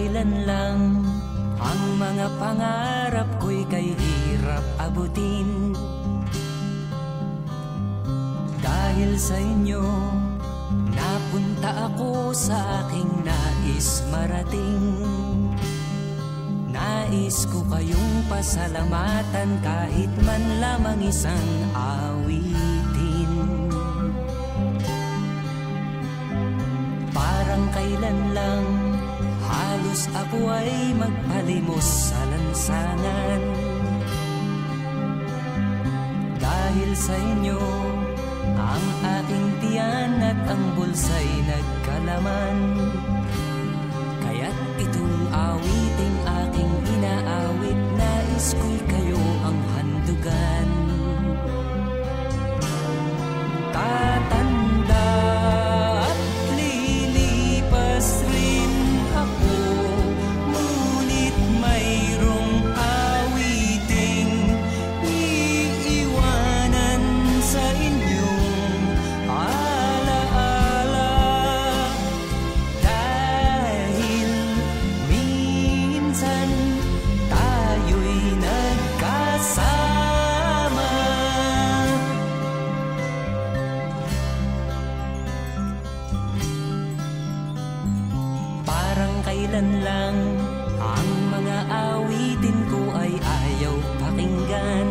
kailan lang ang mga pangarap ko'y kay hirap abutin. Dahil sa inyo, napunta ako sa aking nais marating. Nais ko kayong pasalamatan kahit man lamang isang awitin. Parang kailan lang halos ako ay magpalimos sa lansangan. Dahil sa inyo, ang aking tiyan at ang bulsa'y nagkalaman. Kaya't itong awiting aking inaawit, nais ko'y kayo ang handugan. Tatanda at lilipas rin ako, ngunit mayroong awiting iiwanan sa inyong alaala. Dahil minsan tayo'y nagkasama. Parang kailan lang ang mga awitin ko ay ayaw pakinggan.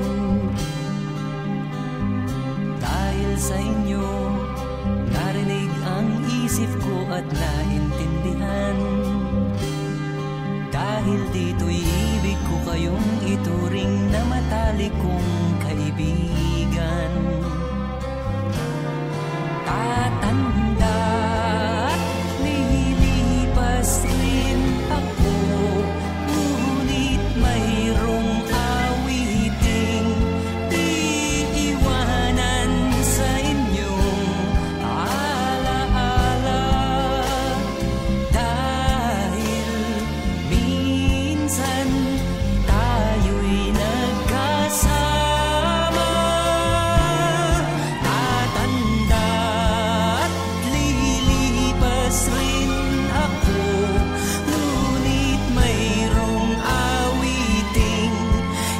Dahil sa inyo, narinig ang isip ko at naintindihan. Dahil dito'y ibig ko kayong ituring na matalik kong kaibigan. Tatanda at lilipas rin ako, ngunit mayroong awiting iiwanan sa inyong alaala. Dahil minsan tayo'y nagkasama. Tatanda at lilipas rin ako, ngunit mayroong awiting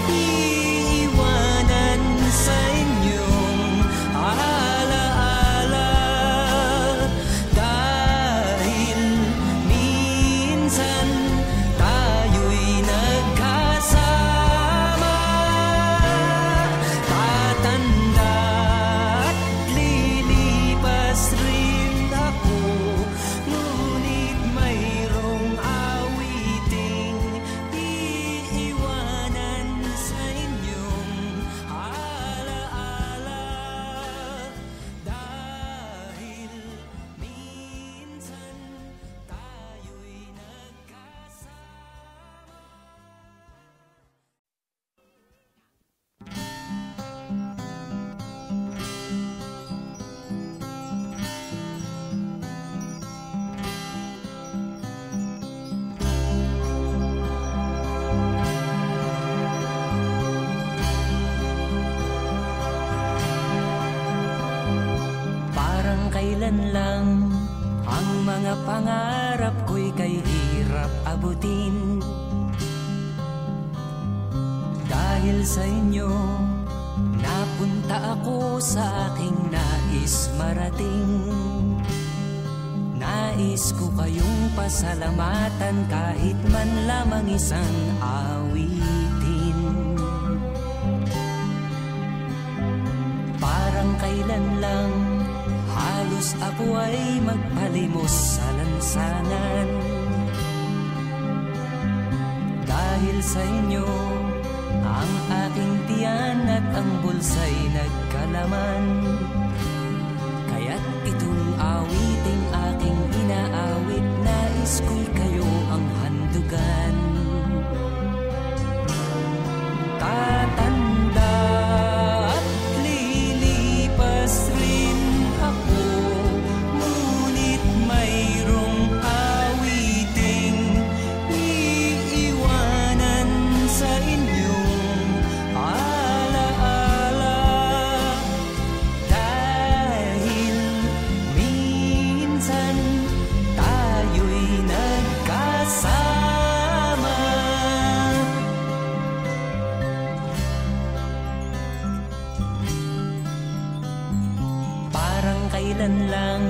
iiwanan sa inyong alaala. Dahil minsan tayo'y nagkasama. Tatanda at lilipas rin ako, ngunit mayroong awiting iiwanan sa inyong alaala. Dahil minsan tayo'y nagkasama. Parang kailan lang ang mga pangarap ko'y kay hirap abutin. Dahil sa inyo, napunta ako sa aking nais marating. Nais ko kayong pasalamatan kahit man lamang isang awitin. Parang kailan lang halos ako ay magpalimos sa lansangan. Dahil sa inyo, ang aking tiyan at ang bulsa'y nagkalaman. Kaya't itong awiting aking inaawit, nais ko'y kayo ang handugan. Tatanda at lilipas rin ako, ngunit mayroong awiting iiwanan sa inyong alaala. kailan lang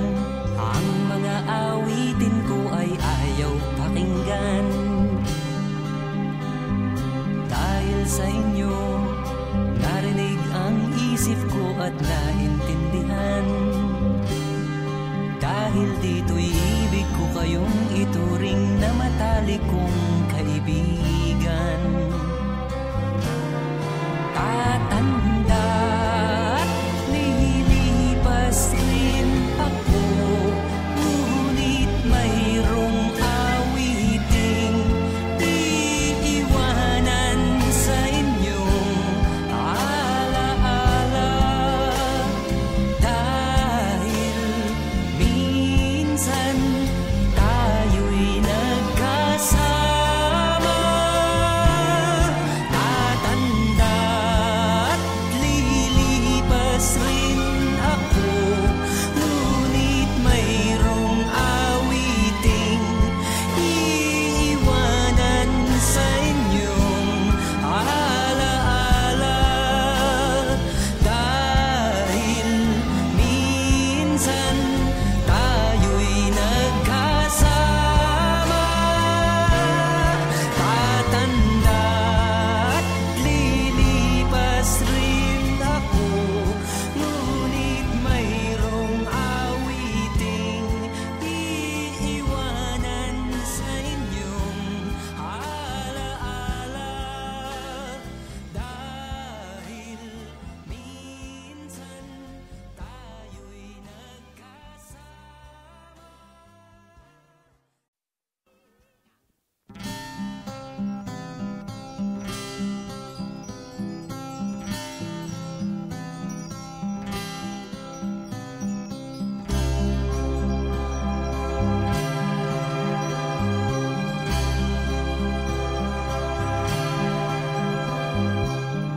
ang mga awitin ko ay ayaw pakinggan. Dahil sa inyo, narinig ang isip ko at naintindihan. Dahil dito'y ibig ko kayong ituring na matalik kong kaibigan. Tatanda at lilipas rin ako, ngunit mayroong awiting iiwanan sa inyong alaala. Dahil minsan tayo'y nagkasama. Tatanda at lilipas rin ako, ngunit mayroong awiting iiwanan sa inyong alaala. Dahil minsan tayo'y nagkasama. Tatanda at lilipas rin ako, ngunit mayroong awiting iiwanan sa inyong alaala. Dahil minsan tayo'y nagkasama.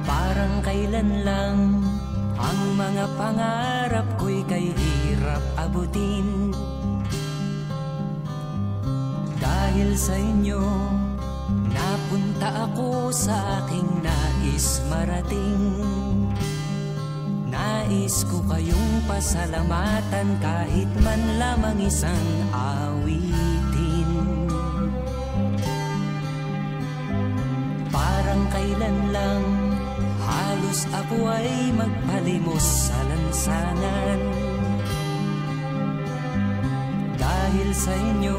Parang kailan lang ang mga pangarap ko'y kay hirap abutin. Dahil sa inyo, napunta ako sa aking nais marating. Nais ko kayong pasalamatan kahit man lamang isang awitin. Parang kailan lang halos ako ay magpalimos sa lansangan. Dahil sa inyo,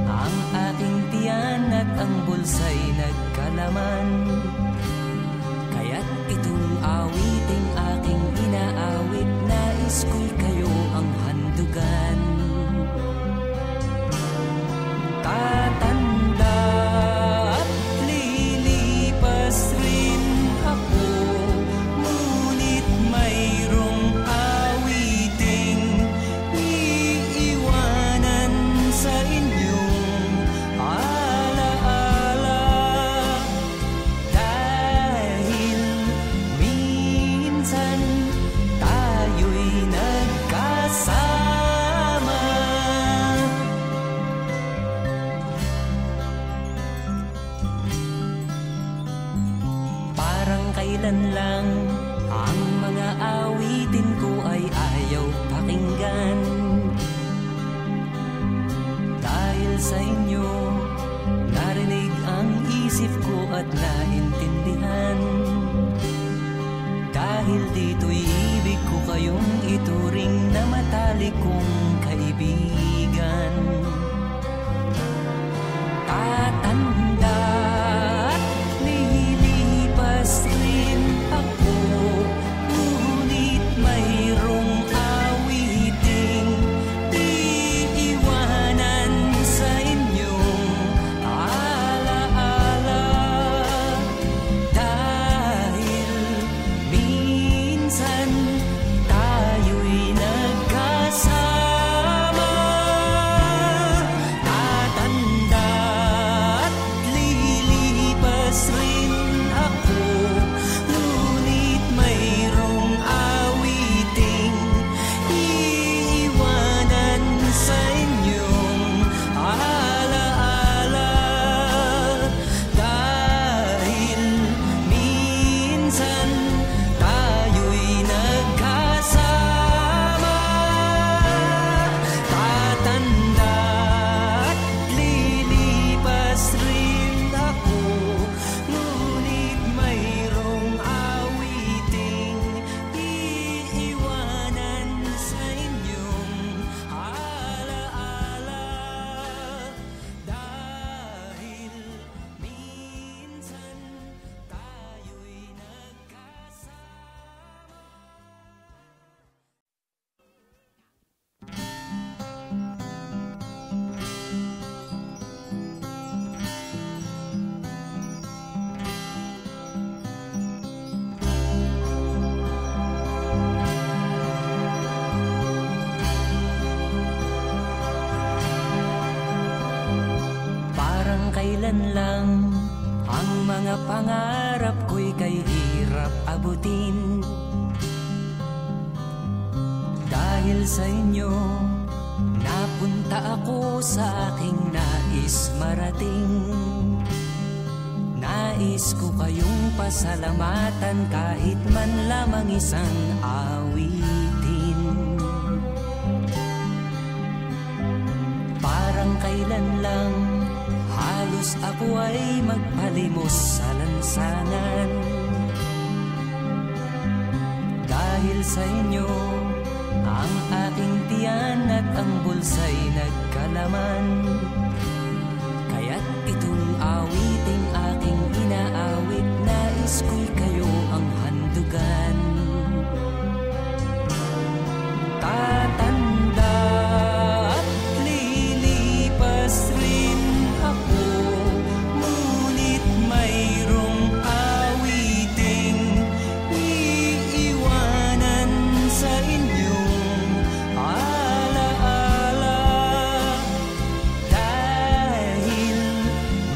ang aking tiyan at ang bulsa'y nagkalaman. Kaya't itong awiting aking inaawit, nais ko'y kayo ang handugan. Tatanda at lilipas rin ako, ngunit mayroong awiting iiwanan sa inyong alaala. Dahil minsan tayo'y nagkasama. Parang kailan lang ang mga awitin ko ay ayaw pakinggan. Dahil sa inyo, narinig ang isip ko at naintindihan. Dahil dito'y ibig ko kayong ituring na matalik kong kaibigan. Tatanda at lilipas rin ako, ngunit mayroong awiting iiwanan sa inyong alaala. Dahil minsan tayo'y nagkasama. kailan lang ang mga pangarap ko'y kay hirap abutin. Dahil sa inyo, napunta ako sa aking nais marating. Nais ko kayong pasalamatan kahit man lamang isang awitin. Parang kailan lang halos ako ay magpalimos sa lansangan. Dahil sa inyo, ang aking tiyan at ang bulsa'y nagkalaman. Kaya't itong awiting aking inaawit, nais ko'y kayo ang handugan. Tatanda at lilipas rin ako, ngunit mayroong awiting iiwanan sa inyong alaala. Dahil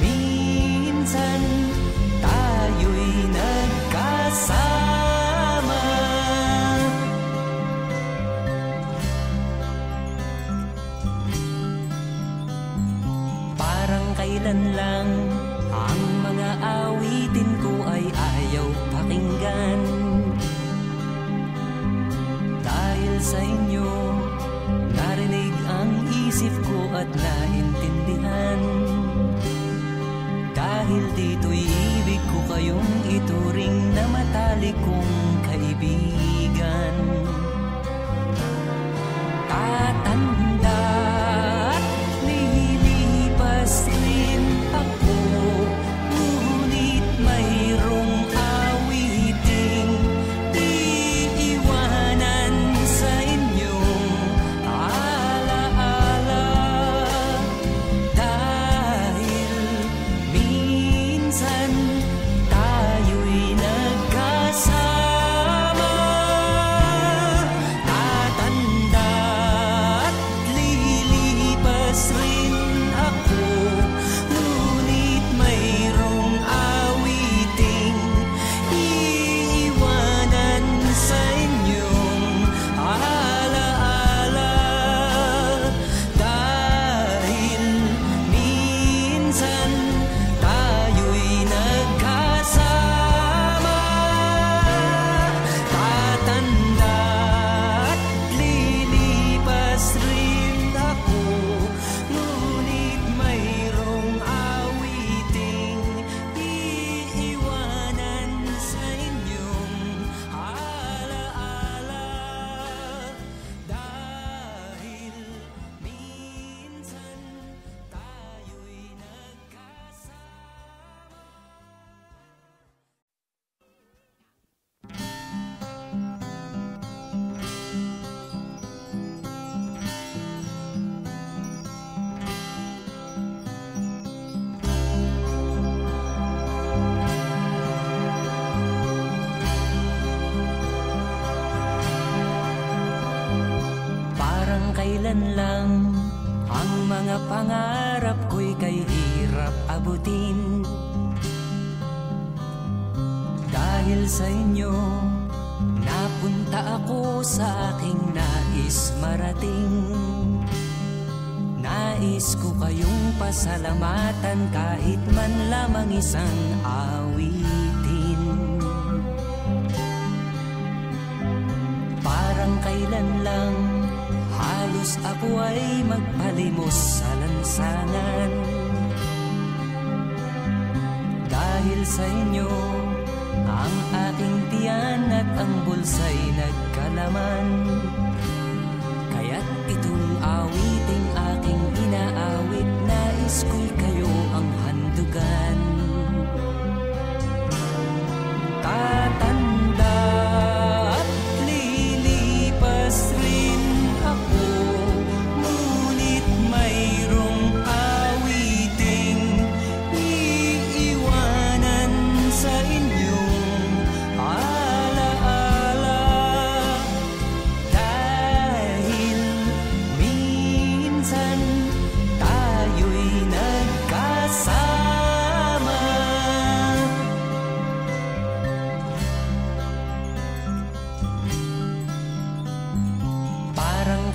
minsan tayo'y nagkasama. Parang kailan lang ang mga awitin ko ay ayaw pakinggan. Dahil sa inyo, narinig ang isip ko at naintindihan. Dahil dito'y ibig ko kayong ituring na matalik kong kaibigan. Tatanda at lilipas rin ako, ngunit mayroong awiting iiwanan sa inyong alaala. Dahil minsan tayo'y nagkasama. Tatanda at lilipas rin ako, ngunit mayroong awiting iiwanan sa inyong alaala. Dahil minsan tayo'y nagkasama. Tatanda at lilipas rin ako, ngunit mayroong awiting iiwanan sa inyong alaala. Dahil minsan tayo'y nagkasama. Parang kailan lang ang mga pangarap ko'y kay hirap abutin. Dahil sa inyo, napunta ako sa aking nais marating. Nais ko kayong pasalamatan kahit man lamang isang awitin. Parang kailan lang halos ako ay magpalimos sa lansangan. Dahil sa inyo, ang aking tiyan at ang bulsa'y nagkalaman. Kaya't itong awiting aking inaawit, nais ko'y kayo ang handugan. Tatanda at lilipas rin ako, ngunit mayroong awiting iiwanan sa inyong alaala.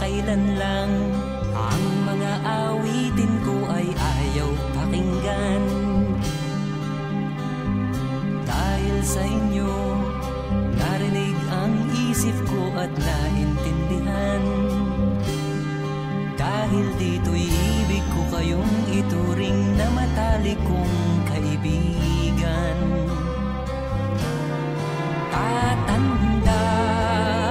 kailan lang ang mga awitin ko ay ayaw pakinggan. Dahil sa inyo, narinig ang isip ko at naintindihan. Dahil dito'y ibig ko kayong ituring na matalik kong kaibigan. Tatanda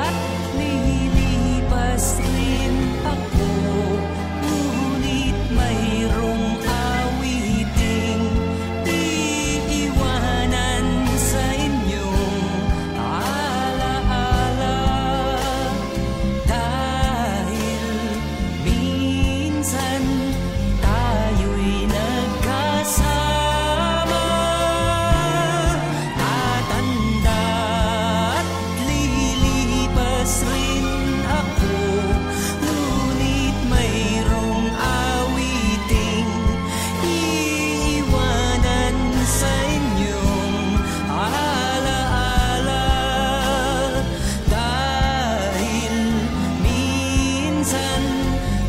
at lilipas rin ako, ngunit mayroong awiting iiwanan sa inyong alaala. Dahil minsan tayo'y nagkasama. Tatanda at lilipas rin ako, ngunit mayroong awiting iiwanan sa inyong alaala. Dahil minsan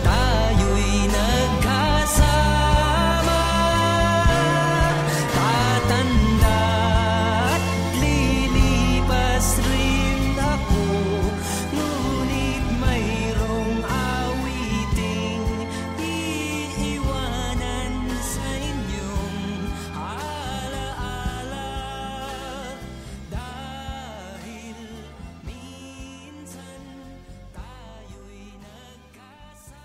tayo'y nagkasama. Tatanda at lilipas rin ako, ngunit mayroong awiting iiwanan sa inyong alaala. Dahil minsan tayo'y nagkasama.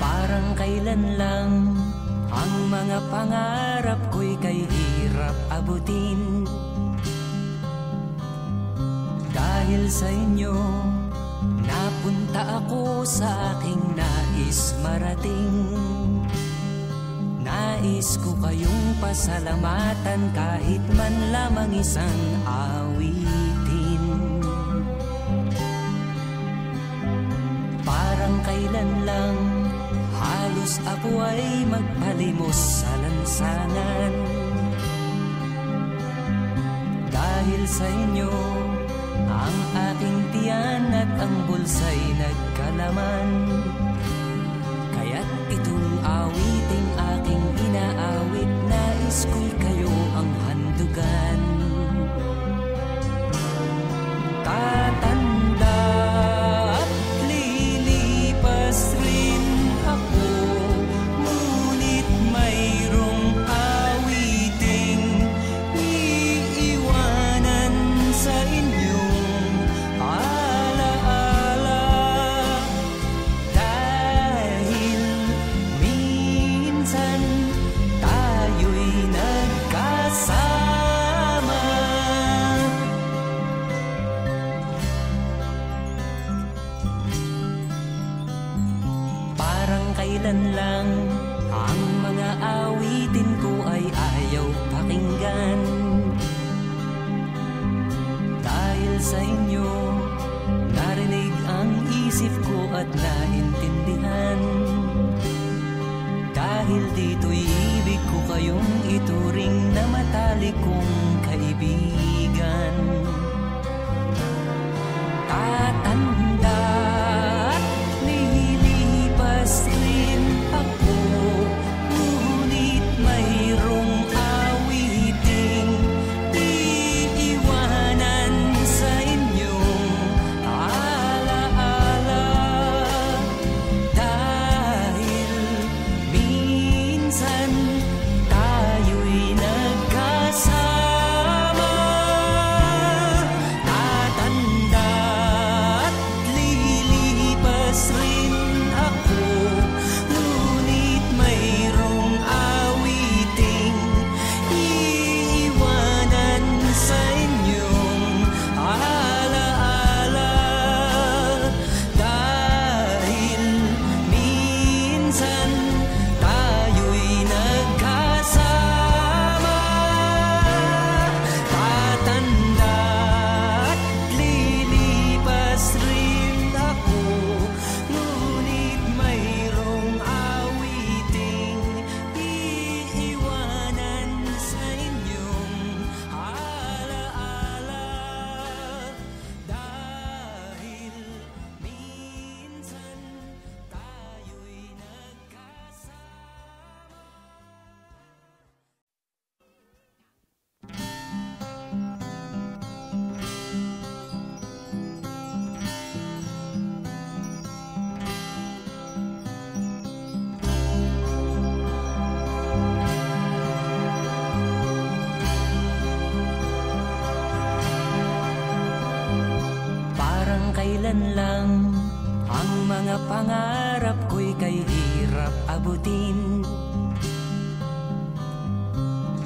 Parang kailan lang ang mga pangarap ko'y kay hirap abutin. Dahil sa inyo, napunta ako sa aking nais marating. Nais ko kayong pasalamatan kahit man lamang isang awitin. Parang kailan lang halos ako ay magpalimos sa lansangan. Dahil sa inyo, ang aking tiyan at ang bulsa'y nagkalaman. Kaya't itong awiting aking inaawit, nais ko'y kayo ang handugan. Tatanda at lilipas rin ako, ngunit mayroong awiting iiwanan sa inyong alaala. Dahil minsan tayo'y nagkasama. Parang kailan lang ang mga awitin ko ay ayaw pakinggan. Dahil sa inyo, narinig ang isip ko at naintindihan. Dahil dito'y ibig ko kayong ituring na matalik kong kaibigan. Tatanda at lilipas rin ako, ngunit mayroong awiting iiwanan sa inyong alaala. Dahil minsan tayo'y nagkasama. kailan lang ang mga pangarap ko'y kay hirap abutin.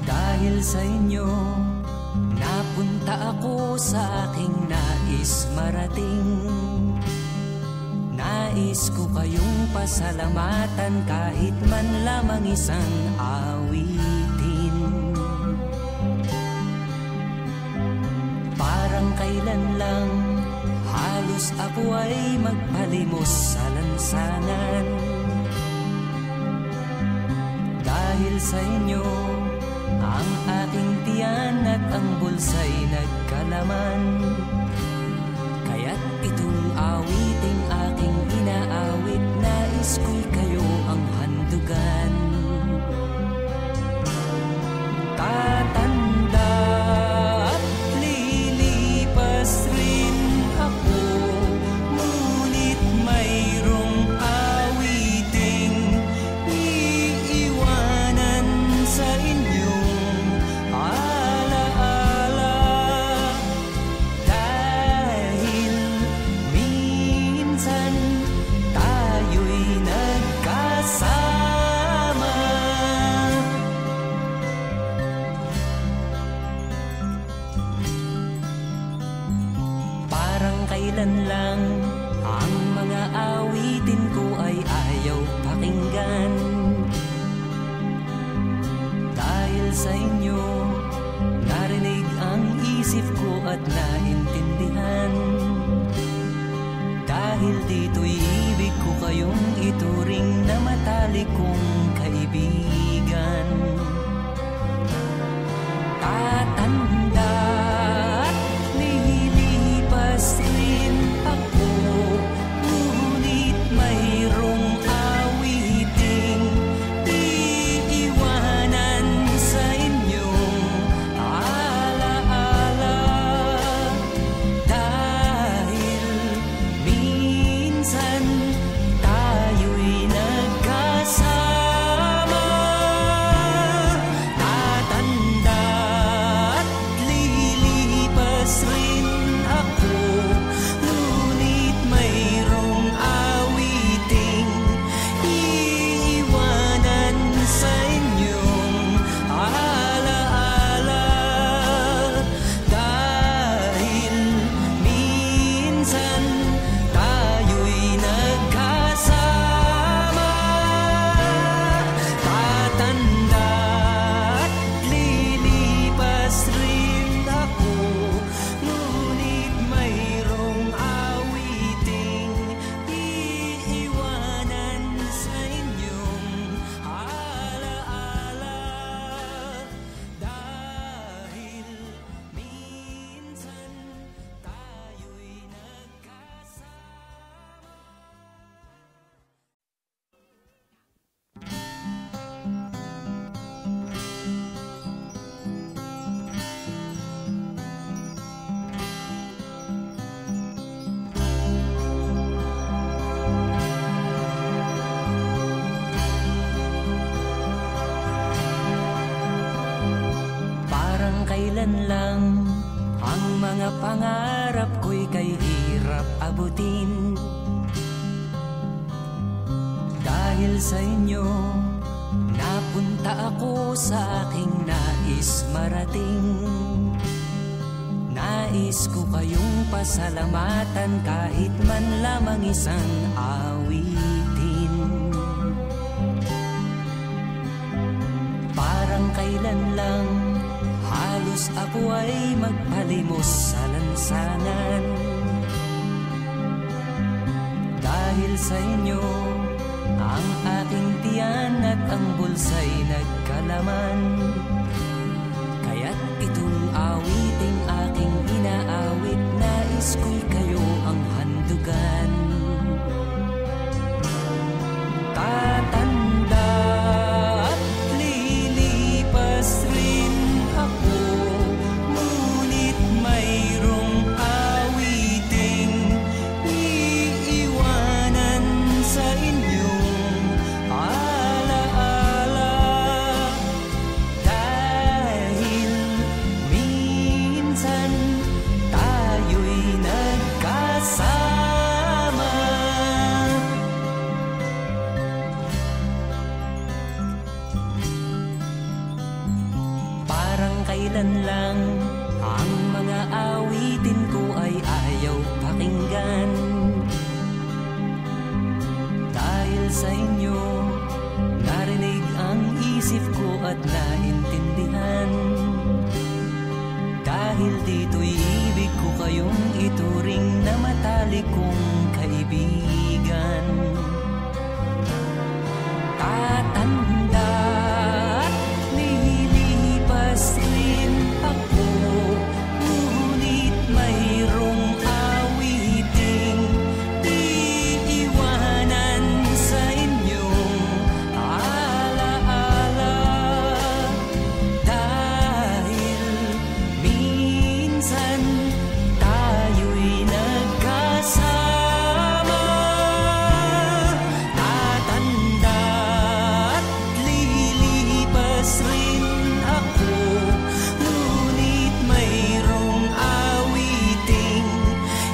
Dahil sa inyo, napunta ako sa aking nais marating. Nais ko kayong pasalamatan kahit man lamang isang awitin. Parang kailan lang halos ako ay magpalimos sa lansangan. Dahil sa inyo, ang aking tiyan at ang bulsa'y nagkalaman. Kaya't itong awiting aking inaawit, nais ko'y kayo ang handugan. Tatanda at lilipas rin ako, ngunit mayroong awiting iiwanan sa inyong alaala. Dahil minsan tayo'y nagkasama. Parang kailan lang ang mga awitin ko ay ayaw pakinggan. Dahil sa inyo, narinig ang isip ko at naintindihan. Dahil dito'y ibig ko kayong ituring na matalik kong kaibigan. Tatanda at lilipas rin ako, ngunit mayroong awiting iiwanan sa inyong alaala. Dahil minsan tayo'y nagkasama. Tatanda at lilipas rin ako, ngunit mayroong awiting iiwanan sa inyong alaala. Dahil minsan tayo'y nagkasama. Tatanda at lilipas rin ako, ngunit mayroong awiting iiwanan sa inyong alaala. Dahil minsan tayo'y nagkasama. Parang kailan lang ang mga pangarap ko'y kay hirap abutin. Dahil sa inyo, napunta ako sa aking nais marating. Nais ko kayong pasalamatan kahit man lamang isang awitin. Parang kailan lang halos ako ay magpalimos sa lansangan. Dahil sa inyo, ang aking tiyan at ang bulsa'y nagkalaman. Kaya't itong awiting aking inaawit, nais ko'y kayo ang handugan. Tatanda at lilipas rin ako, ngunit mayroong awiting iiwanan sa inyong alaala. Parang kailan lang ang mga awitin ko ay ayaw pakinggan. Dahil sa inyo, narinig ang isip ko at naintindihan. Dahil dito'y ibig ko kayong ituring na matalik kong kaibigan. Tatanda at lilipas rin ako, ngunit mayroong awiting iiwanan sa inyong alaala. Dahil minsan tayo'y nagkasama. Tatanda at lilipas rin ako, ngunit mayroong awiting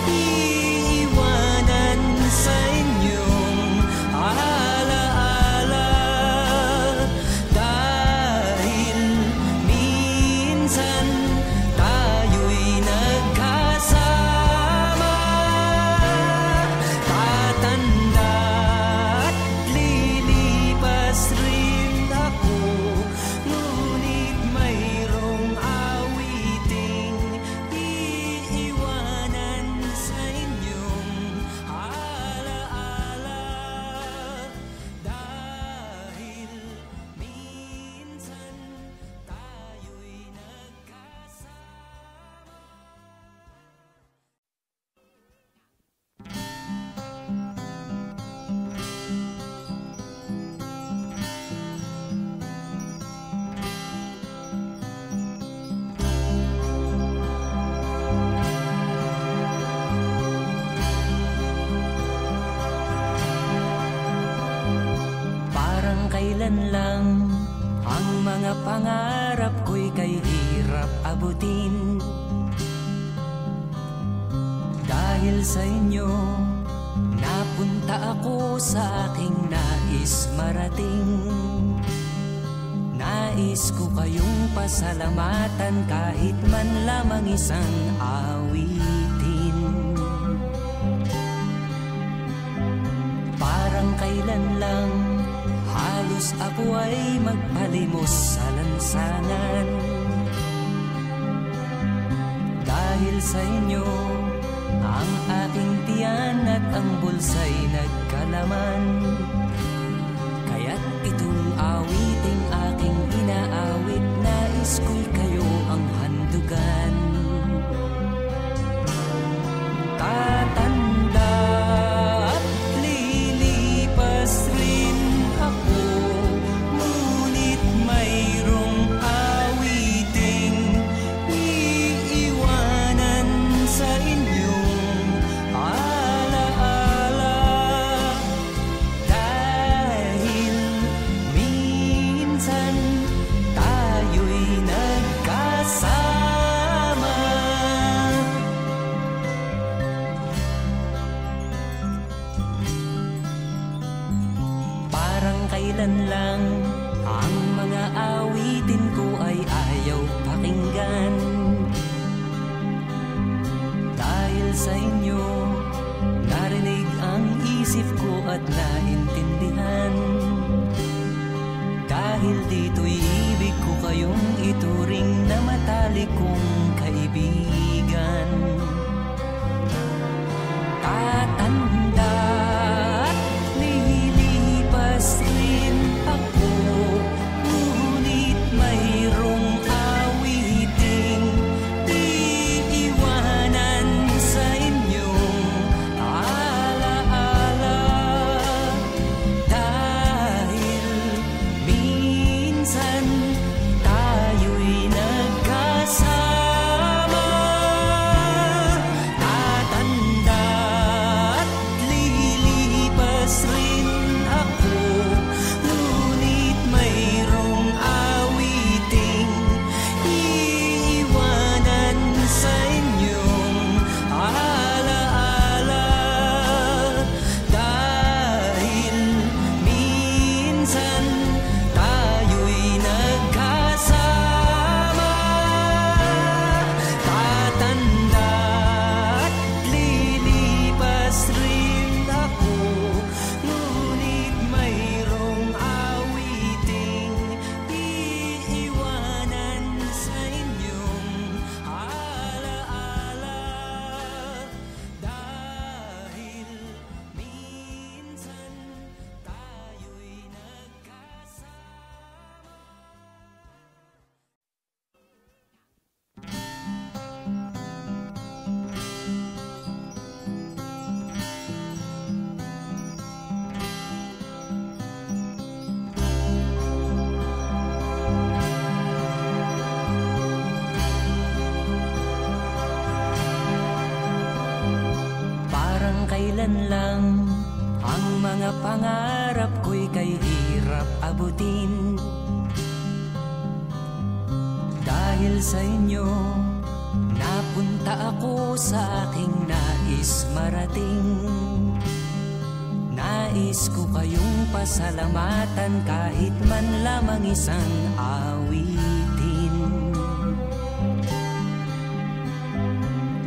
iiwanan sa inyong alaala. Dahil minsan tayo'y nagkasama. Tatanda at lilipas rin ako, ngunit mayroong awiting iiwanan sa inyong alaala. Dahil minsan tayo'y nagkasama. Parang kailan lang ang mga pangarap ko'y kay hirap abutin. Dahil sa inyo, napunta ako sa aking nais marating. Nais ko kayong pasalamatan kahit man lamang isang awitin. Parang kailan lang halos ako ay magpalimos sa lansangan. Dahil sa inyo, ang aking tiyan at ang bulsa'y nagkalaman. Kaya't itong awiting aking inaawit, nais ko'y kayo ang handugan. Tatanda at lilipas rin ako, ngunit mayroong awiting iiwanan sa inyong alaala. Dahil minsan tayo'y nagkasama. Parang kailan lang ang mga awitin ko ay ayaw pakinggan. Dahil sa inyo, narinig ang isip ko at naintindihan. Dahil dito'y ibig ko kayong ituring na matalik kong kaibigan. Tatanda at lilipas rin ako, ngunit mayroong awiting iiwanan sa inyong alaala. Dahil minsan tayo'y nagkasama. kailan lang ang mga pangarap ko'y kay hirap abutin. Dahil sa inyo, napunta ako sa aking nais marating. Nais ko kayong pasalamatan kahit man lamang isang awitin.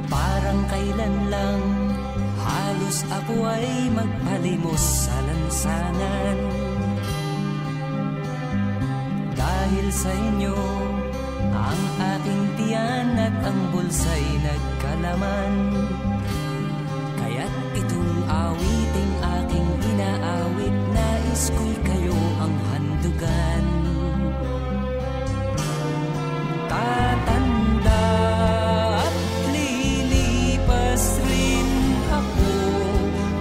Parang kailan lang halos ako ay magpalimos sa lansangan. Dahil sa inyo, ang aking tiyan at ang bulsa'y nagkalaman. Kaya't itong awiting aking inaawit, nais ko'y kayo ang handugan. Tatanda at lilipas rin ako,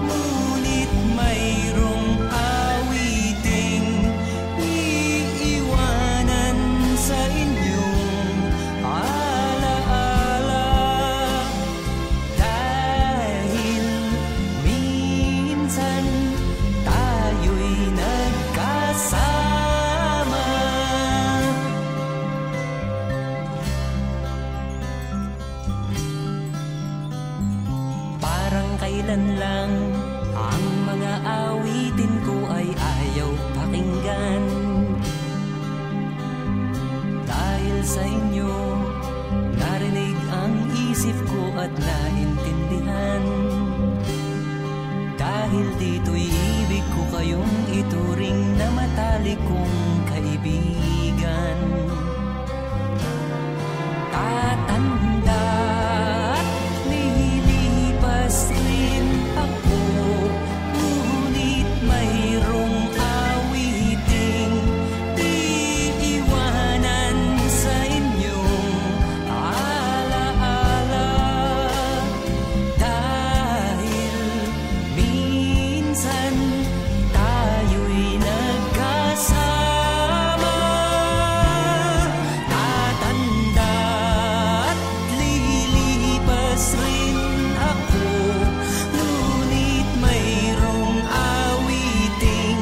ngunit mayroong awiting iiwanan sa inyong alaala. Dahil minsan tayo'y nagkasama. Parang kailan lang ang mga awitin ko ay ayaw pakinggan. Dahil sa inyo, narinig ang isip ko at naintindihan. Dahil dito'y ibig ko kayong ituring na matalik kong kaibigan. Tatanda at lilipas rin ako, ngunit mayroong awiting iiwanan sa inyong alaala. Dahil minsan tayo'y nagkasama. Tatanda at lilipas rin ako, ngunit mayroong awiting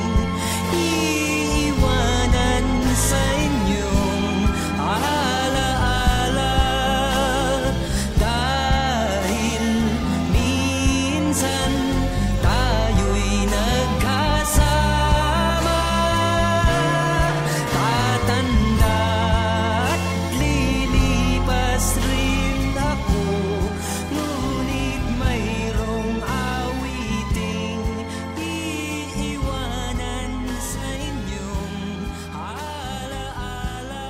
iiwanan sa inyong alaala. Dahil minsan tayo'y nagkasama. Tatanda at lilipas rin ako, ngunit mayroong awiting iiwanan sa inyong alaala.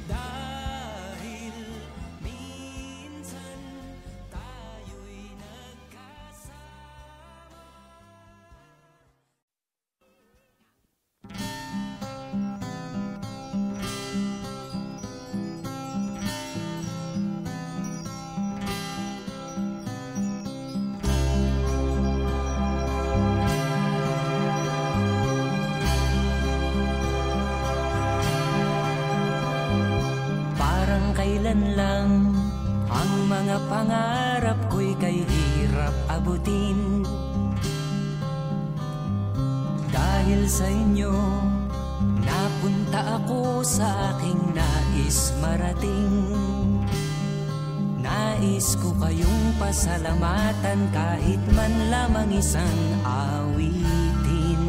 Dahil minsan tayo'y nagkasama. Parang kailan lang ang mga pangarap ko'y kay hirap abutin. Dahil sa inyo, napunta ako sa aking nais marating. Nais ko kayong pasalamatan kahit man lamang isang awitin.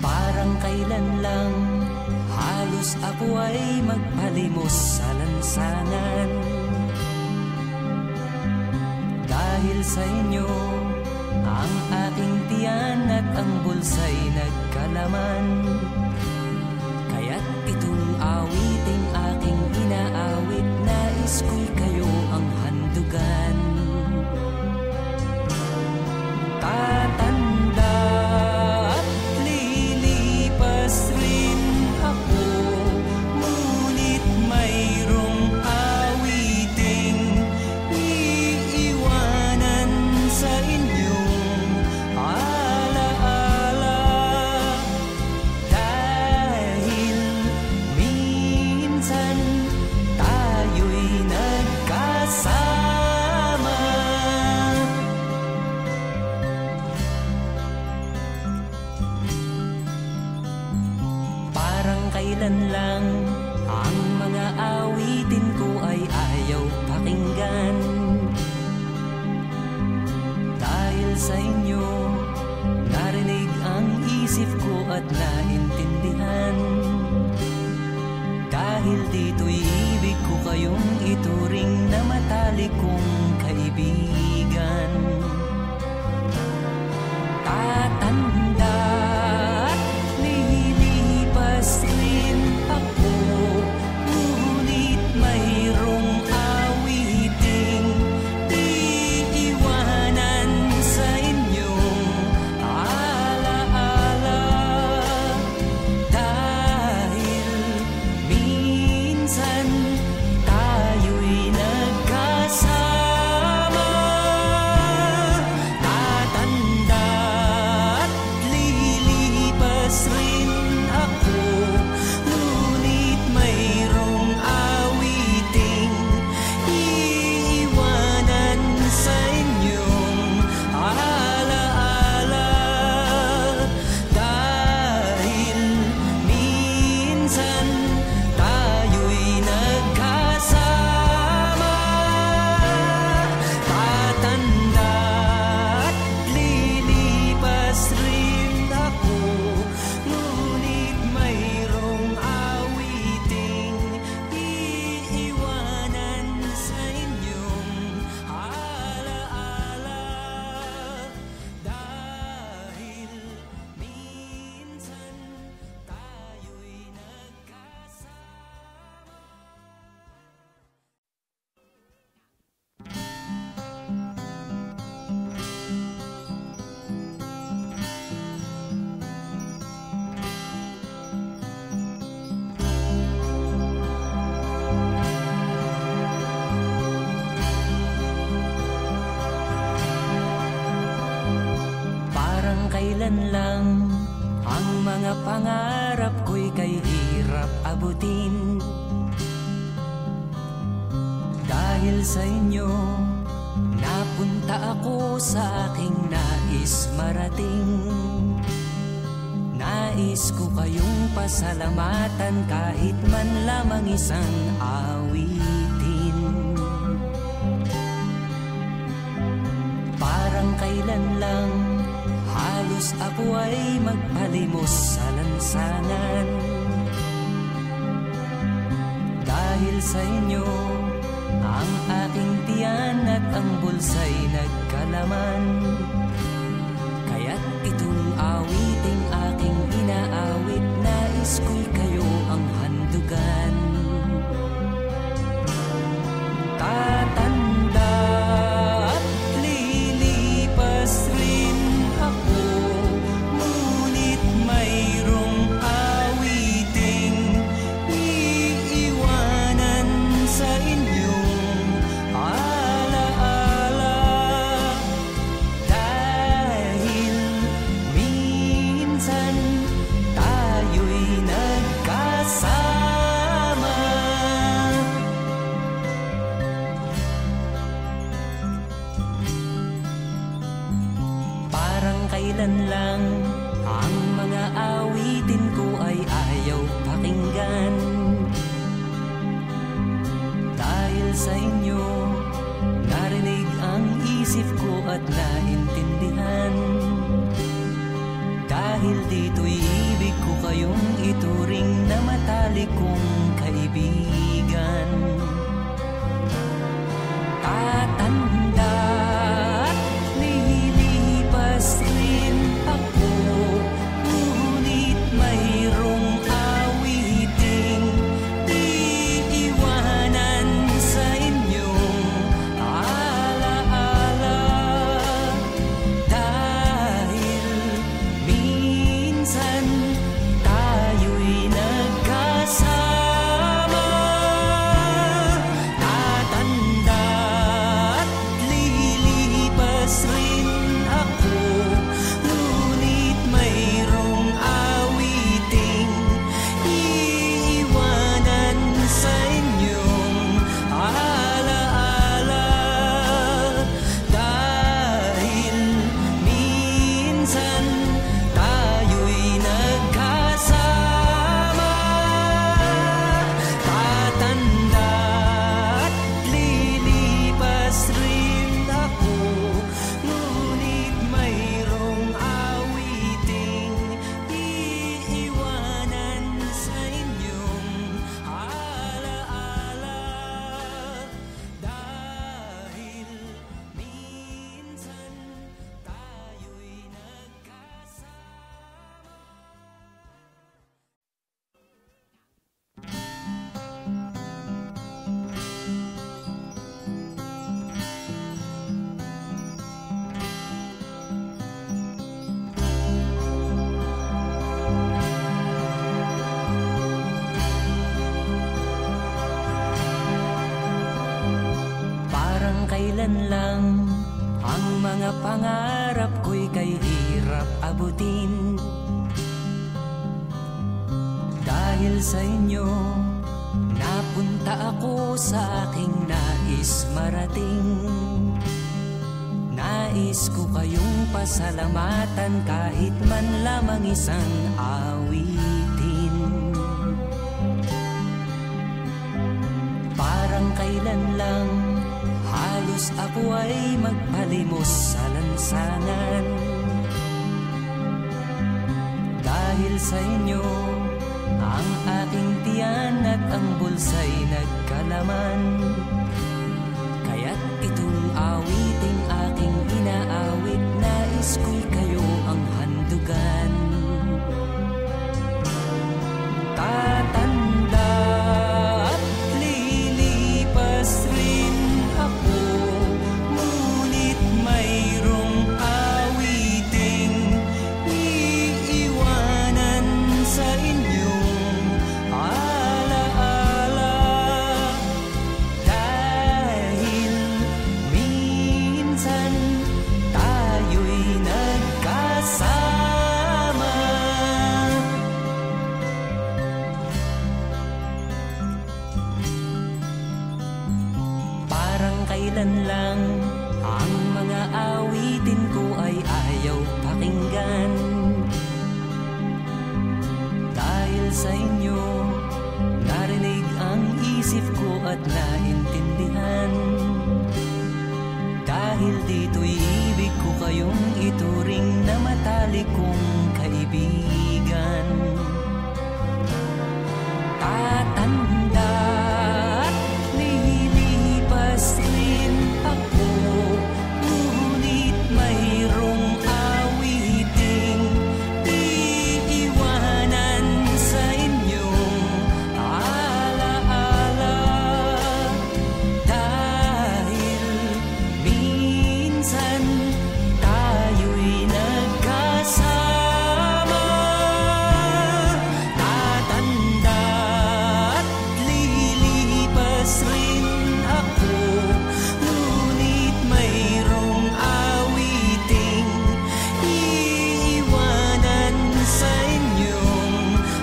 Parang kailan lang halos ako ay magpalimos sa lansangan. Dahil sa inyo, ang aking tiyan at ang bulsa'y nagkalaman. Kaya't itong awiting aking inaawit, nais ko'y kayo ang handugan. Tatanda at lilipas rin ako, ngunit mayroong awiting iiwanan sa inyong alaala. kailan lang ang mga awitin ko ay ayaw pakinggan. Dahil sa inyo, narinig ang isip ko at naintindihan. Dahil dito'y ibig ko kayong ituring na matalik kong kaibigan. Tatanda at lilipas rin ako, ngunit mayroong awiting iiwanan sa inyong alaala. Dahil minsan tayo'y nagkasama. Tatanda at lilipas rin ako, ngunit mayroong awiting iiwanan sa inyong alaala. Dahil minsan tayo'y nagkasama. Tatanda at lilipas rin ako, ngunit mayroong awiting iiwanan sa inyong alaala. Dahil minsan tayo'y nagkasama. Parang kailan lang ang mga pangarap ko'y kay hirap abutin. Dahil sa inyo, napunta ako sa aking nais marating. Nais ko kayong pasalamatan kahit man lamang isang awitin. Parang kailan lang halos ako ay magpalimos sa lansangan. Dahil sa inyo, ang aking tiyan at ang bulsa'y nagkalaman. Kaya't itong awiting aking inaawit, nais ko'y kayo ang handugan. Tatanda at lilipas rin ako, ngunit mayroong awiting iiwanan sa inyong alaala. kailan lang ang mga pangarap ko'y kay hirap abutin. Dahil sa inyo, napunta ako sa aking nais marating. Nais ko kayong pasalamatan kahit man lamang isang awitin. Parang kailan lang halos ako ay magpalimos sa lansangan. Dahil sa inyo, ang aking tiyan at ang bulsa'y nagkalaman. Kaya't itong awiting aking inaawit, nais ko'y kayo ang handugan. Tatanda at lilipas rin ako, ngunit mayroong awiting iiwanan sa inyong alaala. Dahil minsan tayo'y nagkasama. Parang kailan lang ang mga awitin ko ay ayaw pakinggan. Dahil sa inyo, narinig ang isip ko at naintindihan. Dahil dito'y ibig ko kayong ituring na matalik kong kaibigan. Tatanda at lilipas rin ako, ngunit mayroong awiting iiwanan sa inyong alaala. Dahil minsan tayo'y nagkasama. Tatanda at lilipas rin ako, ngunit mayroong awiting iiwanan sa inyong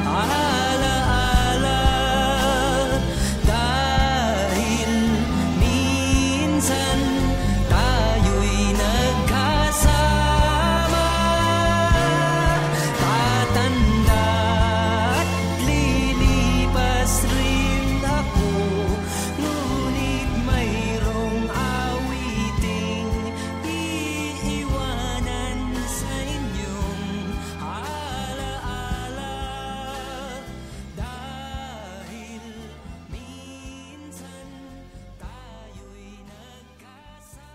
alaala. Dahil minsan tayo'y nagkasama. Tatanda at lilipas rin ako, ngunit mayroong awiting iiwanan sa inyong alaala. Dahil minsan tayo'y nagkasama.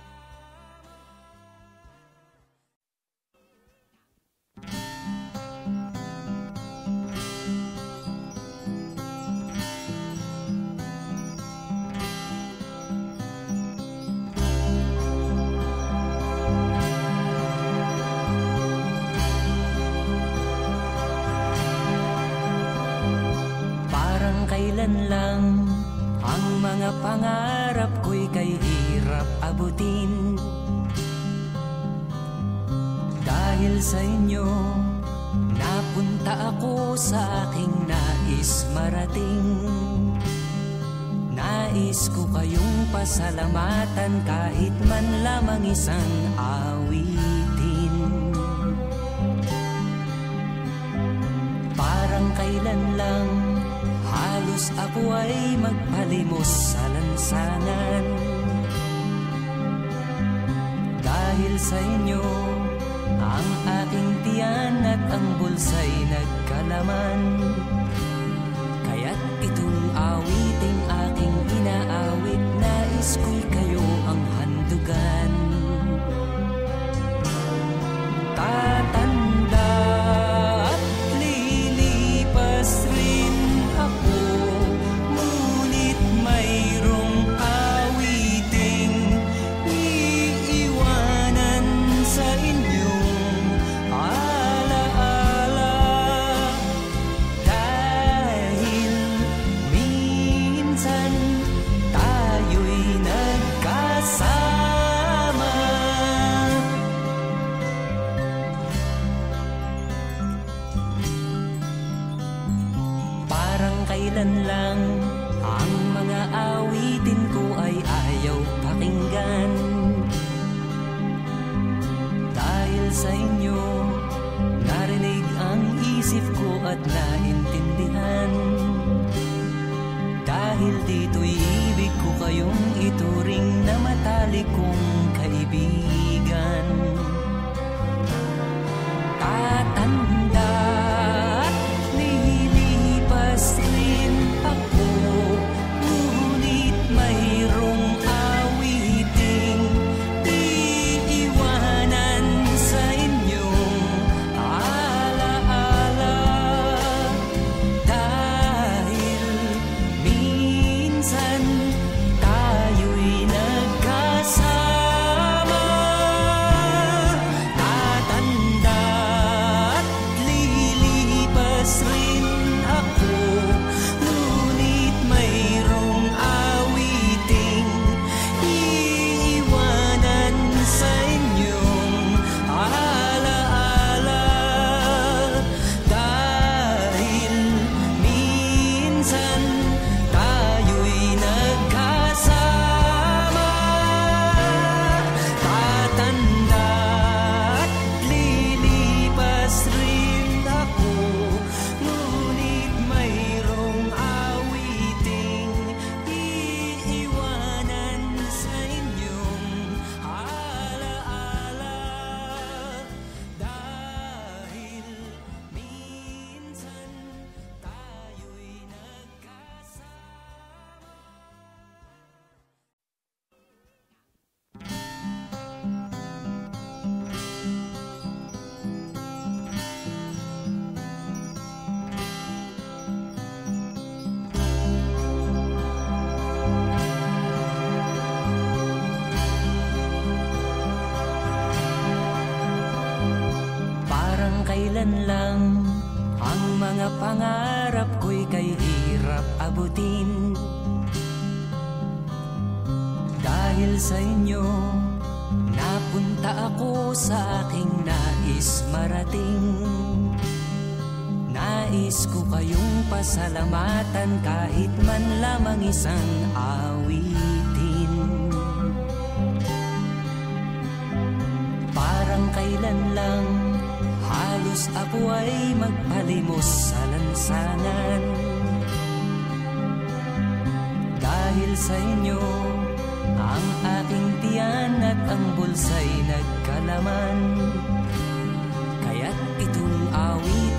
Parang kailan lang ang mga pangarap ko'y kay hirap abutin. Dahil sa inyo, napunta ako sa aking nais marating. Nais ko kayong pasalamatan kahit man lamang isang awitin. Parang kailan lang halos ako ay magpalimos sa lansangan. Dahil sa inyo, ang aking tiyan at ang bulsa'y nagkalaman. Kaya't itong awiting aking inaawit, nais ko'y kayo ang handugan. Tatanda at lilipas rin ako, ngunit mayroong awiting iiwanan sa inyong alaala. Dahil kailan lang ang mga awitin ko ay ayaw pakinggan. Dahil sa inyo, narinig ang isip ko at naintindihan. Dahil dito'y ibig ko kayong ituring na matalik kong kaibigan. Tatanda at lilipas rin ako, ngunit mayroong awiting iiwanan sa inyong alaala. Dahil minsan tayo'y nagkasama. Tatanda at lilipas rin ako, ngunit mayroong awiting iiwanan sa inyong alaala. Dahil minsan tayo'y nagkasama. Tatanda at lilipas rin ako, ngunit mayroong awiting iiwanan sa inyong alaala. Dahil minsan tayo'y nagkasama. Parang kailan lang ang mga pangarap ko'y kay hirap abutin. Dahil sa inyo, napunta ako sa aking nais marating. Nais ko kayong pasalamatan kahit man lamang isang awitin. Parang kailan lang halos ako ay magpalimos sa lansangan. Dahil sa inyo, ang aking tiyan at ang bulsa'y nagkalaman. Kaya't itong awit